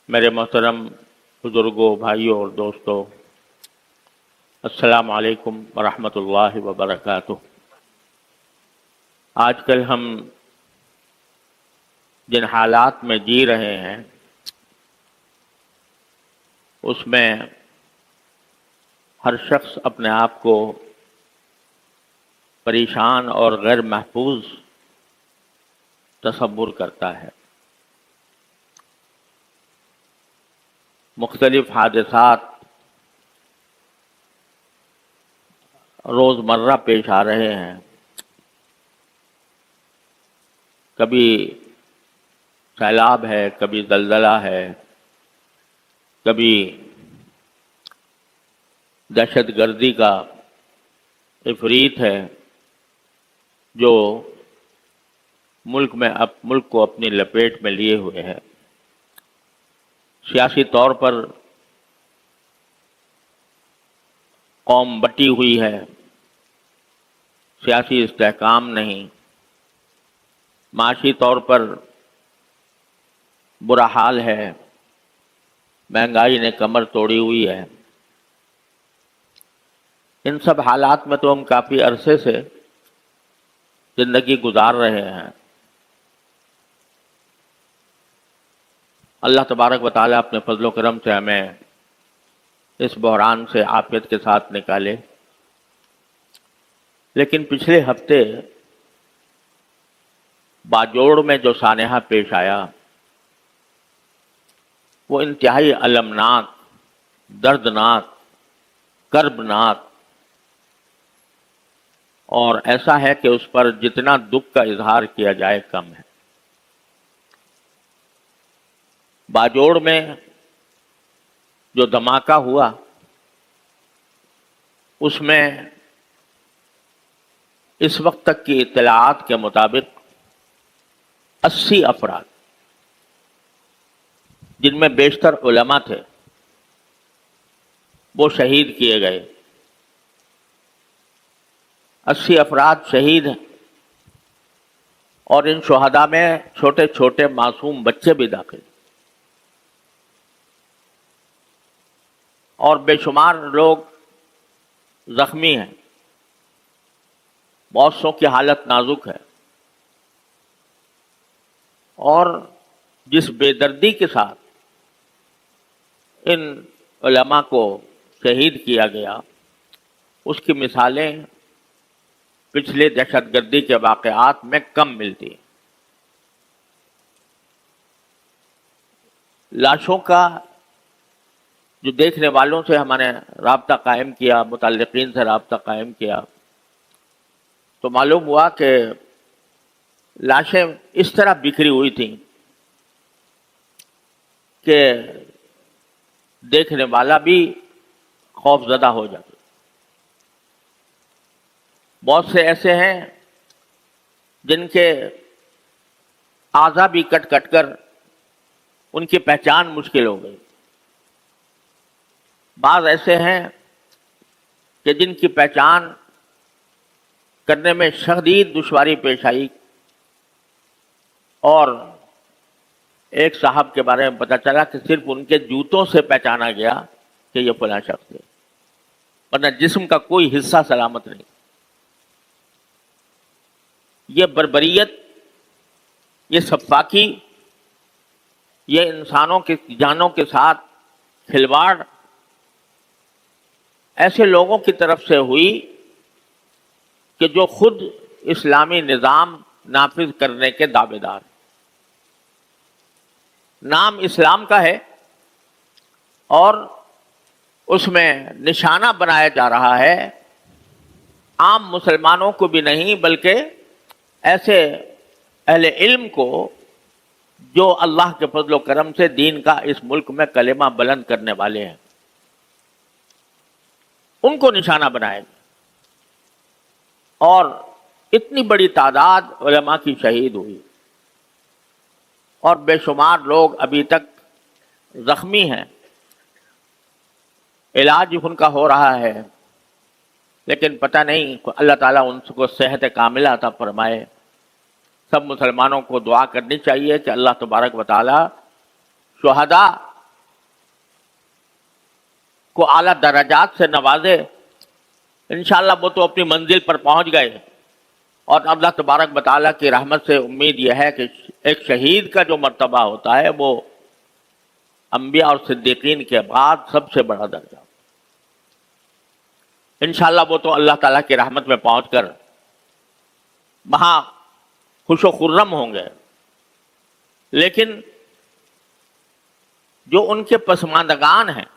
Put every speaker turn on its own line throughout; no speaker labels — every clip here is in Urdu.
میرے محترم بزرگوں، بھائیوں اور دوستوں، السلام علیکم ورحمۃ اللہ وبرکاتہ۔ آج کل ہم جن حالات میں جی رہے ہیں اس میں ہر شخص اپنے آپ کو پریشان اور غیر محفوظ تصور کرتا ہے۔ مختلف حادثات روزمرہ پیش آ رہے ہیں۔ کبھی سیلاب ہے، کبھی زلزلہ ہے، کبھی دہشت گردی کا عفریت ہے جو ملک کو اپنی لپیٹ میں لیے ہوئے ہے۔ سیاسی طور پر قوم بٹی ہوئی ہے، سیاسی استحکام نہیں، معاشی طور پر برا حال ہے، مہنگائی نے کمر توڑی ہوئی ہے۔ ان سب حالات میں تو ہم کافی عرصے سے زندگی گزار رہے ہیں۔ اللہ تبارک و تعالیٰ اپنے فضل و کرم سے ہمیں اس بحران سے عافیت کے ساتھ نکالے۔ لیکن پچھلے ہفتے باجوڑ میں جو سانحہ پیش آیا وہ انتہائی المناک، دردناک، کربناک، اور ایسا ہے کہ اس پر جتنا دکھ کا اظہار کیا جائے کم ہے۔ باجوڑ میں جو دھماکہ ہوا اس میں اس وقت تک کی اطلاعات کے مطابق 80 افراد، جن میں بیشتر علماء تھے، وہ شہید کیے گئے۔ 80 افراد شہید ہیں، اور ان شہداء میں چھوٹے چھوٹے معصوم بچے بھی داخل، اور بے شمار لوگ زخمی ہیں، بہت سو کی حالت نازک ہے۔ اور جس بے دردی کے ساتھ ان علماء کو شہید کیا گیا اس کی مثالیں پچھلے دہشت گردی کے واقعات میں کم ملتی ہیں۔ لاشوں کا جو دیکھنے والوں سے ہم نے رابطہ قائم کیا، متعلقین سے رابطہ قائم کیا، تو معلوم ہوا کہ لاشیں اس طرح بکھری ہوئی تھیں کہ دیکھنے والا بھی خوف زدہ ہو جاتا۔ بہت سے ایسے ہیں جن کے اعضا بھی کٹ کٹ کر ان کی پہچان مشکل ہو گئی۔ بعض ایسے ہیں کہ جن کی پہچان کرنے میں شدید دشواری پیش آئی، اور ایک صاحب کے بارے میں پتہ چلا کہ صرف ان کے جوتوں سے پہچانا گیا کہ یہ فلاں شخص ہے، ورنہ جسم کا کوئی حصہ سلامت نہیں۔ یہ بربریت، یہ سفاکی، یہ انسانوں کی جانوں کے ساتھ کھلواڑ ایسے لوگوں کی طرف سے ہوئی کہ جو خود اسلامی نظام نافذ کرنے کے دعوے دار۔ نام اسلام کا ہے اور اس میں نشانہ بنایا جا رہا ہے عام مسلمانوں کو بھی نہیں، بلکہ ایسے اہل علم کو جو اللہ کے فضل و کرم سے دین کا اس ملک میں کلمہ بلند کرنے والے ہیں، ان کو نشانہ بنائے گا۔ اور اتنی بڑی تعداد علماء کی شہید ہوئی، اور بے شمار لوگ ابھی تک زخمی ہیں، علاج ان کا ہو رہا ہے، لیکن پتہ نہیں، اللہ تعالیٰ ان کو صحت کاملہ عطا فرمائے۔ سب مسلمانوں کو دعا کرنی چاہیے کہ اللہ تبارک و تعالیٰ شہداء کو اعلیٰ درجات سے نوازے. انشاءاللہ وہ تو اپنی منزل پر پہنچ گئے، اور اللہ تبارک و تعالیٰ کی رحمت سے امید یہ ہے کہ ایک شہید کا جو مرتبہ ہوتا ہے وہ انبیاء اور صدیقین کے بعد سب سے بڑا درجہ. انشاءاللہ وہ تو اللہ تعالیٰ کی رحمت میں پہنچ کر وہاں خوش و خرم ہوں گے. لیکن جو ان کے پسماندگان ہیں،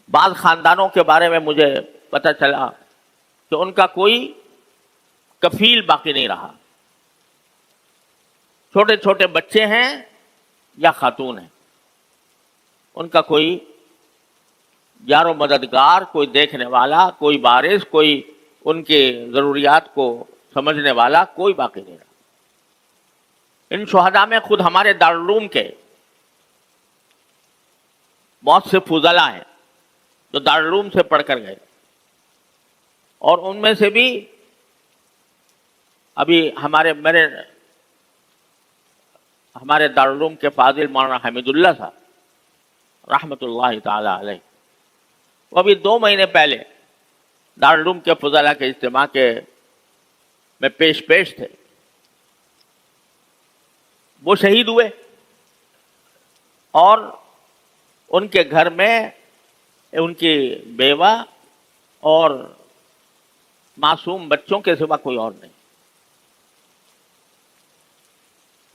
بعض خاندانوں کے بارے میں مجھے پتہ چلا کہ ان کا کوئی کفیل باقی نہیں رہا. چھوٹے چھوٹے بچے ہیں یا خاتون ہیں، ان کا کوئی یار و مددگار، کوئی دیکھنے والا، کوئی وارث، کوئی ان کے ضروریات کو سمجھنے والا کوئی باقی نہیں رہا. ان شہداء میں خود ہمارے دارالعلوم کے بہت سے فضلاء ہیں جو دارالعلوم سے پڑھ کر گئے، اور ان میں سے بھی ابھی ہمارے دارالعلوم کے فاضل مولانا حمید اللہ صاحب رحمۃ اللہ تعالی علیہ، وہ ابھی 2 مہینے پہلے دارالعلوم کے فضلاء کے اجتماع میں پیش تھے. وہ شہید ہوئے، اور ان کے گھر میں ان کی بیوہ اور معصوم بچوں کے سوا کوئی اور نہیں.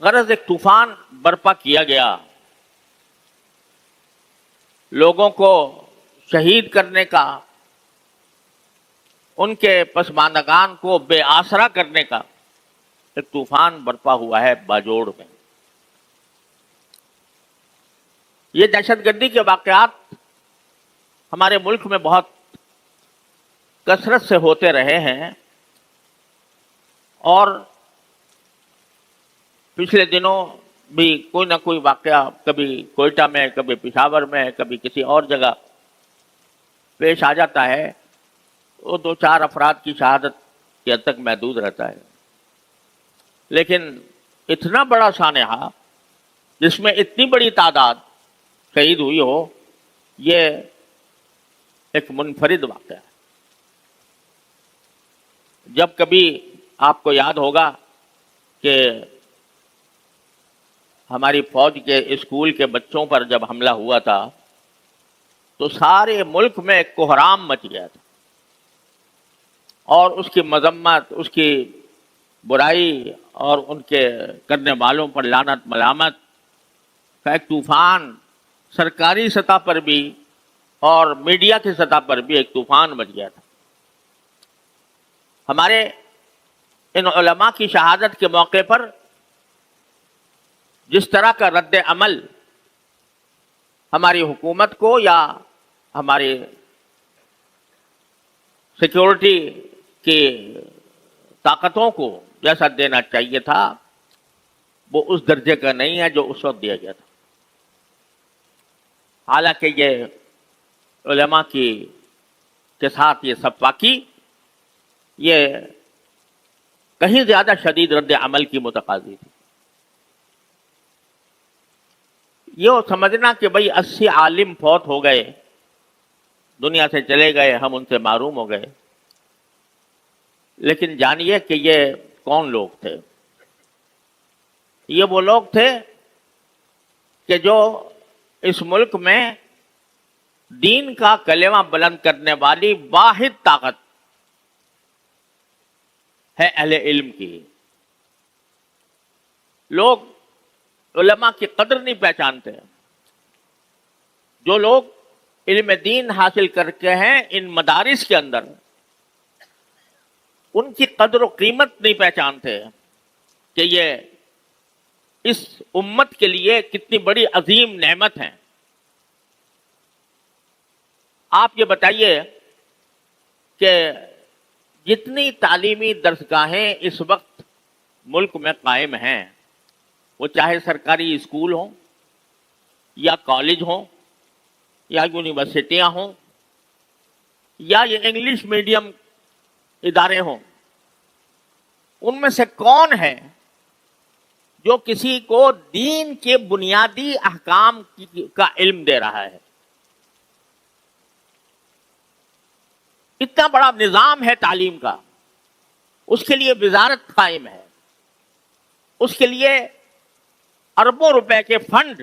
غرض ایک طوفان برپا کیا گیا، لوگوں کو شہید کرنے کا، ان کے پسماندگان کو بے آسرا کرنے کا ایک طوفان برپا ہوا ہے باجوڑ میں. یہ دہشت گردی کے واقعات ہمارے ملک میں بہت کثرت سے ہوتے رہے ہیں، اور پچھلے دنوں بھی کوئی نہ کوئی واقعہ کبھی کوئٹہ میں، کبھی پشاور میں، کبھی کسی اور جگہ پیش آ جاتا ہے. وہ 2-4 افراد کی شہادت کی حد تک محدود رہتا ہے، لیکن اتنا بڑا سانحہ جس میں اتنی بڑی تعداد شہید ہوئی ہو، یہ ایک منفرد واقعہ ہے. جب کبھی آپ کو یاد ہوگا کہ ہماری فوج کے اسکول کے بچوں پر جب حملہ ہوا تھا تو سارے ملک میں ایک کوہرام مچ گیا تھا، اور اس کی مذمت، اس کی برائی اور ان کے کرنے والوں پر لعنت ملامت کا ایک طوفان سرکاری سطح پر بھی اور میڈیا کی سطح پر بھی ایک طوفان مچ گیا تھا. ہمارے ان علماء کی شہادت کے موقع پر جس طرح کا رد عمل ہماری حکومت کو یا ہماری سیکیورٹی کی طاقتوں کو جیسا دینا چاہیے تھا، وہ اس درجے کا نہیں ہے جو اس وقت دیا گیا تھا. حالانکہ یہ علماء کے ساتھ یہ سفاکی یہ کہیں زیادہ شدید رد عمل کی متقاضی تھی. یہ سمجھنا کہ بھئی 80 عالم فوت ہو گئے، دنیا سے چلے گئے، ہم ان سے محروم ہو گئے، لیکن جانیے کہ یہ کون لوگ تھے. یہ وہ لوگ تھے کہ جو اس ملک میں دین کا کلمہ بلند کرنے والی واحد طاقت ہے اہل علم کی. لوگ علماء کی قدر نہیں پہچانتے. جو لوگ علم دین حاصل کر کے ہیں ان مدارس کے اندر، ان کی قدر و قیمت نہیں پہچانتے کہ یہ اس امت کے لیے کتنی بڑی عظیم نعمت ہیں. آپ یہ بتائیے کہ جتنی تعلیمی درسگاہیں اس وقت ملک میں قائم ہیں، وہ چاہے سرکاری اسکول ہوں یا کالج ہوں یا یونیورسٹیاں ہوں یا یہ انگلش میڈیم ادارے ہوں، ان میں سے کون ہے جو کسی کو دین کے بنیادی احکام کا علم دے رہا ہے؟ اتنا بڑا نظام ہے تعلیم کا، اس کے لیے وزارت قائم ہے، اس کے لیے اربوں روپے کے فنڈ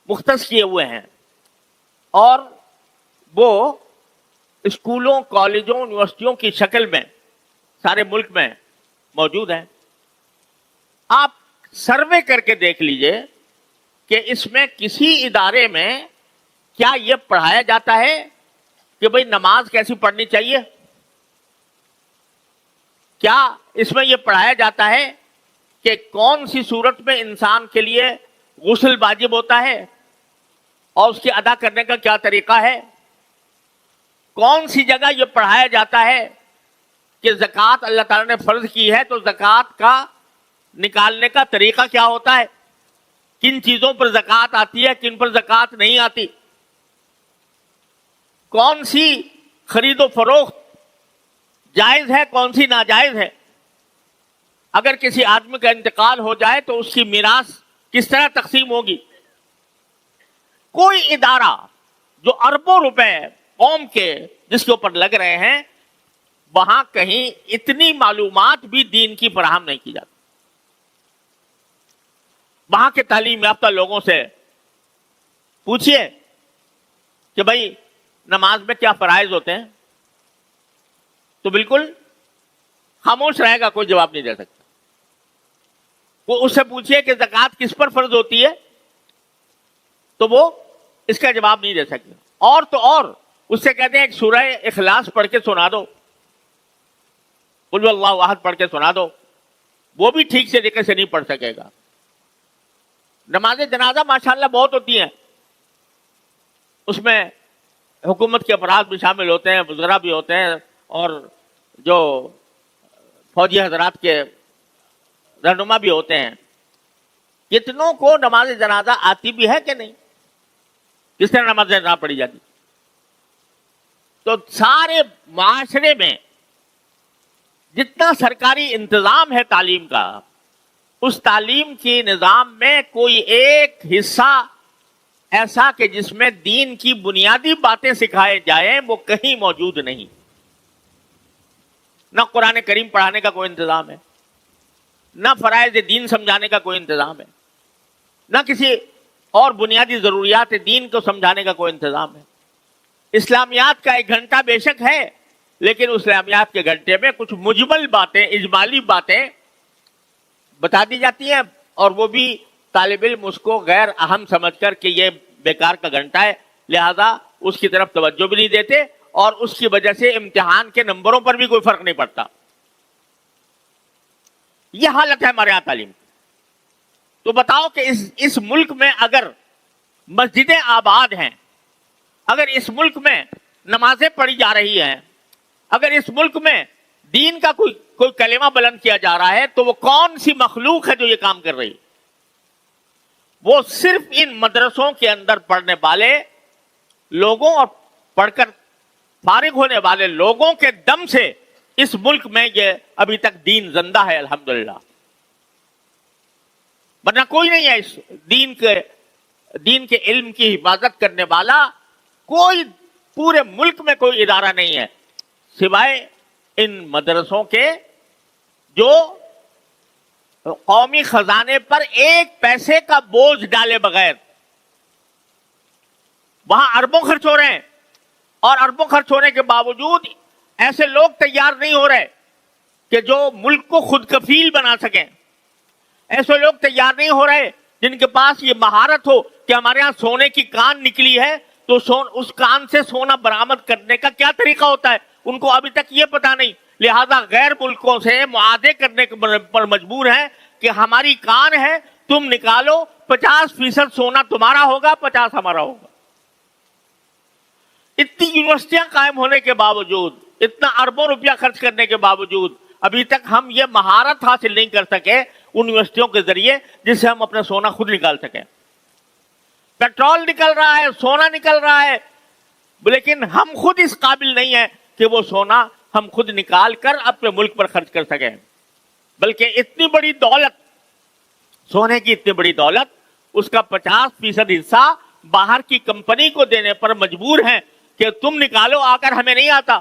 مختص کیے ہوئے ہیں، اور وہ اسکولوں، کالجوں، یونیورسٹیوں کی شکل میں سارے ملک میں موجود ہیں۔ آپ سروے کر کے دیکھ لیجئے کہ اس میں کسی ادارے میں کیا یہ پڑھایا جاتا ہے کہ بھئی نماز کیسی پڑھنی چاہیے؟ کیا اس میں یہ پڑھایا جاتا ہے کہ کون سی صورت میں انسان کے لیے غسل واجب ہوتا ہے اور اس کے ادا کرنے کا کیا طریقہ ہے؟ کون سی جگہ یہ پڑھایا جاتا ہے کہ زکوٰۃ اللہ تعالیٰ نے فرض کی ہے تو زکوٰۃ کا نکالنے کا طریقہ کیا ہوتا ہے؟ کن چیزوں پر زکوٰۃ آتی ہے، کن پر زکوٰۃ نہیں آتی؟ کون سی خرید و فروخت جائز ہے، کون سی ناجائز ہے؟ اگر کسی آدمی کا انتقال ہو جائے تو اس کی میراث کس طرح تقسیم ہوگی؟ کوئی ادارہ جو اربوں روپے قوم کے جس کے اوپر لگ رہے ہیں، وہاں کہیں اتنی معلومات بھی دین کی فراہم نہیں کی جاتی۔ وہاں کے تعلیم یافتہ لوگوں سے پوچھئے کہ بھائی نماز میں کیا فرائض ہوتے ہیں، تو بالکل خاموش رہے گا، کوئی جواب نہیں دے سکتا۔ وہ اس سے پوچھئے کہ زکوٰۃ کس پر فرض ہوتی ہے، تو وہ اس کا جواب نہیں دے سکتے۔ اور تو اور اس سے کہتے ہیں ایک سورہ اخلاص پڑھ کے سنا دو، قل اللہ احد پڑھ کے سنا دو، وہ بھی ٹھیک سے طریقے سے نہیں پڑھ سکے گا۔ نماز جنازہ ماشاءاللہ بہت ہوتی ہیں، اس میں حکومت کے افراد بھی شامل ہوتے ہیں، وزراء بھی ہوتے ہیں، اور جو فوجی حضرات کے رہنما بھی ہوتے ہیں۔ کتنوں کو نماز جنازہ آتی بھی ہے کہ نہیں؟ کس طرح نماز جنازہ پڑھی جاتی؟ تو سارے معاشرے میں جتنا سرکاری انتظام ہے تعلیم کا، اس تعلیم کی نظام میں کوئی ایک حصہ ایسا کہ جس میں دین کی بنیادی باتیں سکھائے جائیں وہ کہیں موجود نہیں۔ نہ قرآن کریم پڑھانے کا کوئی انتظام ہے، نہ فرائض دین سمجھانے کا کوئی انتظام ہے، نہ کسی اور بنیادی ضروریات دین کو سمجھانے کا کوئی انتظام ہے۔ اسلامیات کا ایک گھنٹہ بے شک ہے، لیکن اسلامیات کے گھنٹے میں کچھ مجمل باتیں، اجمالی باتیں بتا دی جاتی ہیں، اور وہ بھی طالب علم اس کو غیر اہم سمجھ کر کہ یہ بیکار کا گھنٹہ ہے، لہذا اس کی طرف توجہ بھی نہیں دیتے، اور اس کی وجہ سے امتحان کے نمبروں پر بھی کوئی فرق نہیں پڑتا۔ یہ حالت ہے ہمارے یہاں تعلیم کی۔ تو بتاؤ کہ اس ملک میں اگر مسجدیں آباد ہیں، اگر اس ملک میں نمازیں پڑھی جا رہی ہیں، اگر اس ملک میں دین کا کوئی کلمہ بلند کیا جا رہا ہے، تو وہ کون سی مخلوق ہے جو یہ کام کر رہی ہے؟ وہ صرف ان مدرسوں کے اندر پڑھنے والے لوگوں اور پڑھ کر فارغ ہونے والے لوگوں کے دم سے اس ملک میں یہ ابھی تک دین زندہ ہے، الحمدللہ۔ ورنہ کوئی نہیں ہے اس دین کے علم کی حفاظت کرنے والا، کوئی پورے ملک میں کوئی ادارہ نہیں ہے سوائے ان مدرسوں کے جو قومی خزانے پر ایک پیسے کا بوجھ ڈالے بغیر وہاں اربوں خرچ ہو رہے ہیں، اور اربوں خرچ ہونے کے باوجود ایسے لوگ تیار نہیں ہو رہے کہ جو ملک کو خود کفیل بنا سکیں، ایسے لوگ تیار نہیں ہو رہے جن کے پاس یہ مہارت ہو کہ ہمارے ہاں سونے کی کان نکلی ہے تو اس کان سے سونا برآمد کرنے کا کیا طریقہ ہوتا ہے، ان کو ابھی تک یہ پتا نہیں، لہذا غیر ملکوں سے معاہدے کرنے پر مجبور ہیں کہ ہماری کان ہے، تم نکالو، 50% سونا تمہارا ہوگا، 50 ہمارا ہوگا۔ اتنی یونیورسٹیاں قائم ہونے کے باوجود، اتنا اربوں روپیہ خرچ کرنے کے باوجود ابھی تک ہم یہ مہارت حاصل نہیں کر سکے ان یونیورسٹیوں کے ذریعے جس سے ہم اپنا سونا خود نکال سکیں۔ پیٹرول نکل رہا ہے، سونا نکل رہا ہے، لیکن ہم خود اس قابل نہیں ہیں کہ وہ سونا ہم خود نکال کر اپنے ملک پر خرچ کر سکیں، بلکہ اتنی بڑی دولت، سونے کی اتنی بڑی دولت، اس کا 50% حصہ باہر کی کمپنی کو دینے پر مجبور ہیں کہ تم نکالو آ کر، ہمیں نہیں آتا۔